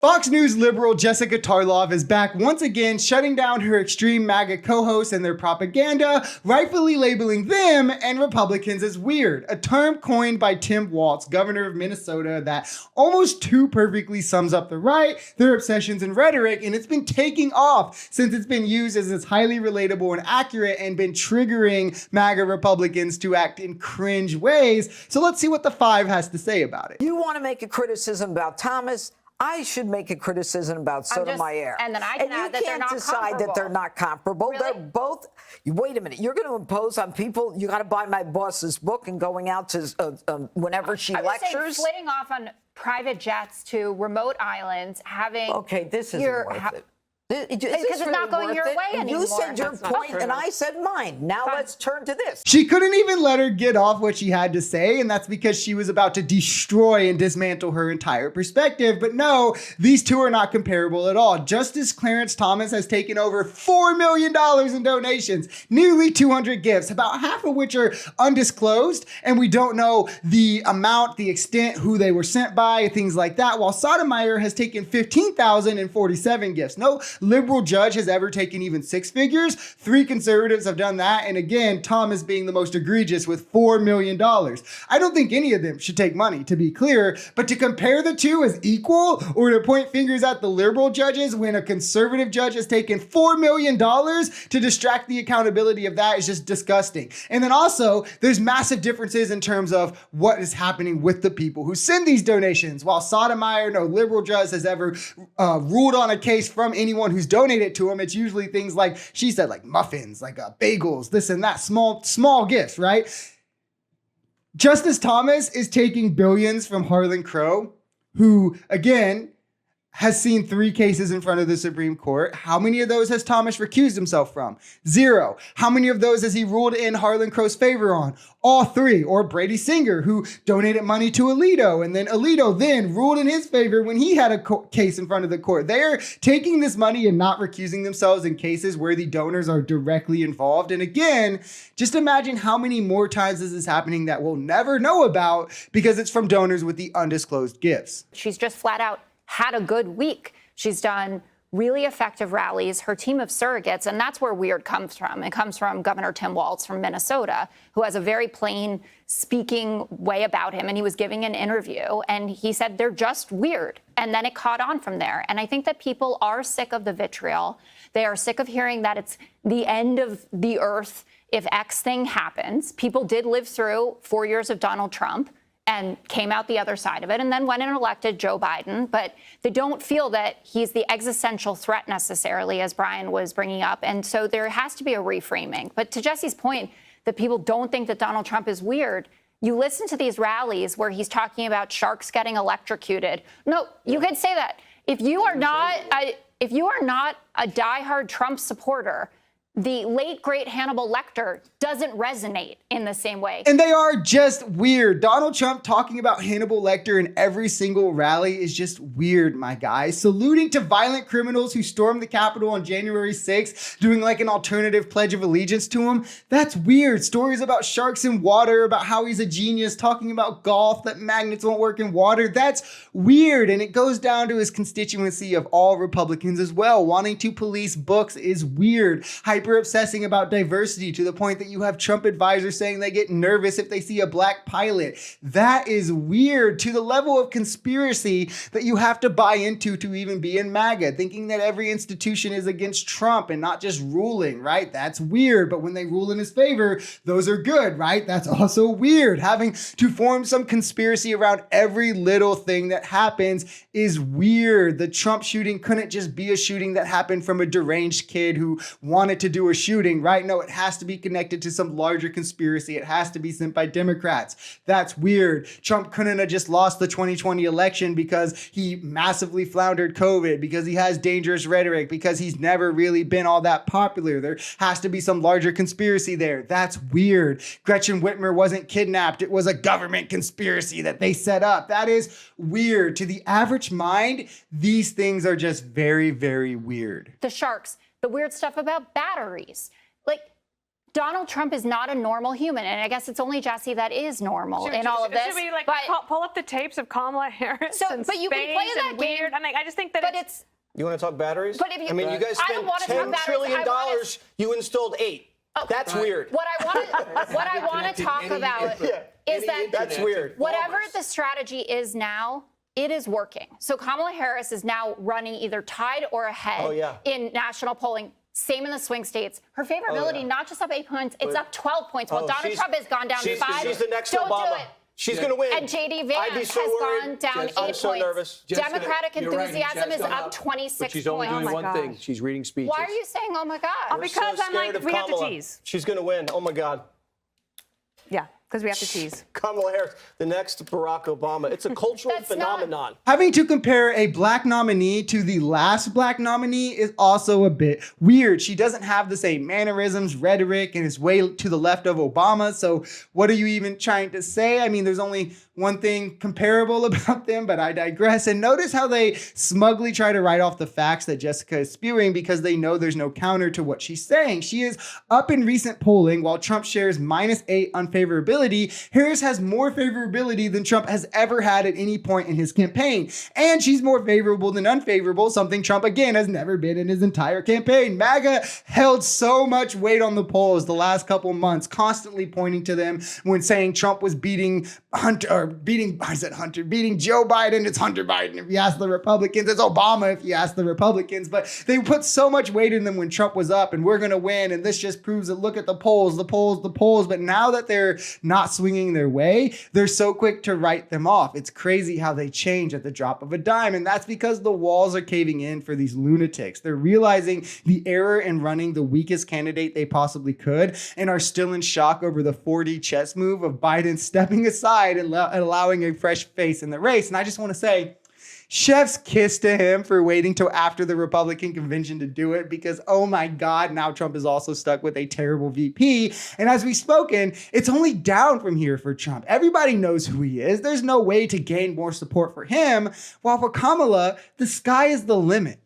Fox News liberal Jessica Tarlov is back once again, shutting down her extreme MAGA co-hosts and their propaganda, rightfully labeling them and Republicans as weird, a term coined by Tim Walz, governor of Minnesota, that almost too perfectly sums up the right, their obsessions and rhetoric, and it's been taking off since it's been used as it's highly relatable and accurate and been triggering MAGA Republicans to act in cringe ways. So let's see what the Five has to say about it. You want to make a criticism about Thomas? I should make a criticism about Sotomayor. And then I can add that they're not comparable. You can't decide that they're not comparable. Really? They're both. Wait a minute. You're going to impose on people, you got to buy my boss's book and going out to whenever she lectures? Flitting off on private jets to remote islands, having. Okay, this isn't worth it. Because it's not going your way anymore. You said your point and I said mine. Now let's turn to this. She couldn't even let her get off what she had to say, and that's because she was about to destroy and dismantle her entire perspective. But no, these two are not comparable at all. Justice Clarence Thomas has taken over $4 million in donations, nearly 200 gifts, about half of which are undisclosed, and we don't know the amount, the extent, who they were sent by, things like that, while Sotomayor has taken 15,047 gifts. No liberal judge has ever taken even six figures. 3 conservatives have done that. And again, Thomas being the most egregious with $4 million. I don't think any of them should take money, to be clear, but to compare the two as equal or to point fingers at the liberal judges when a conservative judge has taken $4 million to distract the accountability of that is just disgusting. And then also there's massive differences in terms of what is happening with the people who send these donations. While Sotomayor, no liberal judge has ever ruled on a case from anyone who's donated to him, it's usually things like, she said, like muffins, like bagels, this and that, small gifts, right? Justice Thomas is taking billions from Harlan Crow, who, again, has seen 3 cases in front of the Supreme Court. How many of those has Thomas recused himself from? 0. How many of those has he ruled in Harlan Crow's favor on? All 3. Or Brady Singer, who donated money to Alito, and then Alito then ruled in his favor when he had a case in front of the court. They're taking this money and not recusing themselves in cases where the donors are directly involved. And again, just imagine how many more times this is happening that we'll never know about because it's from donors with the undisclosed gifts. She's just flat out had a good week. She's done really effective rallies, her team of surrogates, and that's where weird comes from. It comes from Governor Tim Walz from Minnesota, who has a very plain speaking way about him. And he was giving an interview and he said, they're just weird. And then it caught on from there. And I think that people are sick of the vitriol. They are sick of hearing that it's the end of the earth if X thing happens. People did live through 4 years of Donald Trump and came out the other side of it and then went and elected Joe Biden. But they don't feel that he's the existential threat necessarily, as Brian was bringing up. And so there has to be a reframing. But to Jesse's point, that people don't think that Donald Trump is weird. You listen to these rallies where he's talking about sharks getting electrocuted. No, you could say that. If you are not a diehard Trump supporter, the late, great Hannibal Lecter doesn't resonate in the same way. And they are just weird. Donald Trump talking about Hannibal Lecter in every single rally is just weird, my guy. Saluting to violent criminals who stormed the Capitol on January 6th, doing like an alternative Pledge of Allegiance to him. That's weird. Stories about sharks in water, about how he's a genius, talking about golf, that magnets won't work in water. That's weird. And it goes down to his constituency of all Republicans as well. Wanting to police books is weird. Hyper obsessing about diversity to the point that you have Trump advisors saying they get nervous if they see a black pilot. That is weird, to the level of conspiracy that you have to buy into to even be in MAGA, thinking that every institution is against Trump and not just ruling, right? That's weird. But when they rule in his favor, those are good, right? That's also weird. Having to form some conspiracy around every little thing that happens is weird. The Trump shooting couldn't just be a shooting that happened from a deranged kid who wanted to do a shooting, right? No, it has to be connected to some larger conspiracy. It has to be sent by Democrats. That's weird. Trump couldn't have just lost the 2020 election because he massively floundered COVID, because he has dangerous rhetoric, because he's never really been all that popular. There has to be some larger conspiracy there. That's weird. Gretchen Whitmer wasn't kidnapped. It was a government conspiracy that they set up. That is weird. To the average mind, these things are just very, very weird. The sharks, the weird stuff about batteries. Like, Donald Trump is not a normal human, and I guess it's only Jesse that is normal in all of this. Should we like but, pull up the tapes of Kamala Harris? And but you can play space that and game. weird. I mean, I just think that but it's You want to talk batteries? But if you, I mean, you guys I spent don't wanna talk $10 batteries. trillion. I wanna- You installed 8. That's weird. What I want to talk about is that That's weird. whatever the strategy is now, it is working. So Kamala Harris is now running either tied or ahead in national polling. Same in the swing states. Her favorability not just up 8 points, it's up 12 points. While Donald Trump has gone down 5. She's the next Don't Obama. do it. She's going to win. And J.D. Vance I'd be so has worried. gone down 8 I'm points. so nervous. Democratic you're right, enthusiasm Jeff's is gone up up. 26 But she's only points. doing one thing. gosh. She's reading speeches. Why are you saying, oh my God? We're because so I'm like, scared of we have to Kamala. tease. She's going to win. Oh, my God. Yeah, because we have to tease. Kamala Harris, the next Barack Obama. It's a cultural That's not- phenomenon. Having to compare a black nominee to the last black nominee is also a bit weird. She doesn't have the same mannerisms, rhetoric, and is way to the left of Obama. So what are you even trying to say? I mean, there's only one thing comparable about them, but I digress. And notice how they smugly try to write off the facts that Jessica is spewing because they know there's no counter to what she's saying. She is up in recent polling while Trump shares -8 unfavorability. Harris has more favorability than Trump has ever had at any point in his campaign. And she's more favorable than unfavorable, something Trump, again, has never been in his entire campaign. MAGA held so much weight on the polls the last couple months, constantly pointing to them when saying Trump was beating beating Joe Biden. It's Hunter Biden. If you ask the Republicans, it's Obama if you ask the Republicans. But they put so much weight in them when Trump was up and we're going to win. And this just proves that look at the polls. But now that they're not swinging their way, they're so quick to write them off. It's crazy how they change at the drop of a dime. And that's because the walls are caving in for these lunatics. They're realizing the error in running the weakest candidate they possibly could and are still in shock over the 4D chess move of Biden stepping aside and allowing a fresh face in the race. And I just want to say, chef's kiss to him for waiting till after the Republican convention to do it because, oh my God, now Trump is also stuck with a terrible VP. And as we've spoken, it's only down from here for Trump. Everybody knows who he is. There's no way to gain more support for him. While for Kamala, the sky is the limit.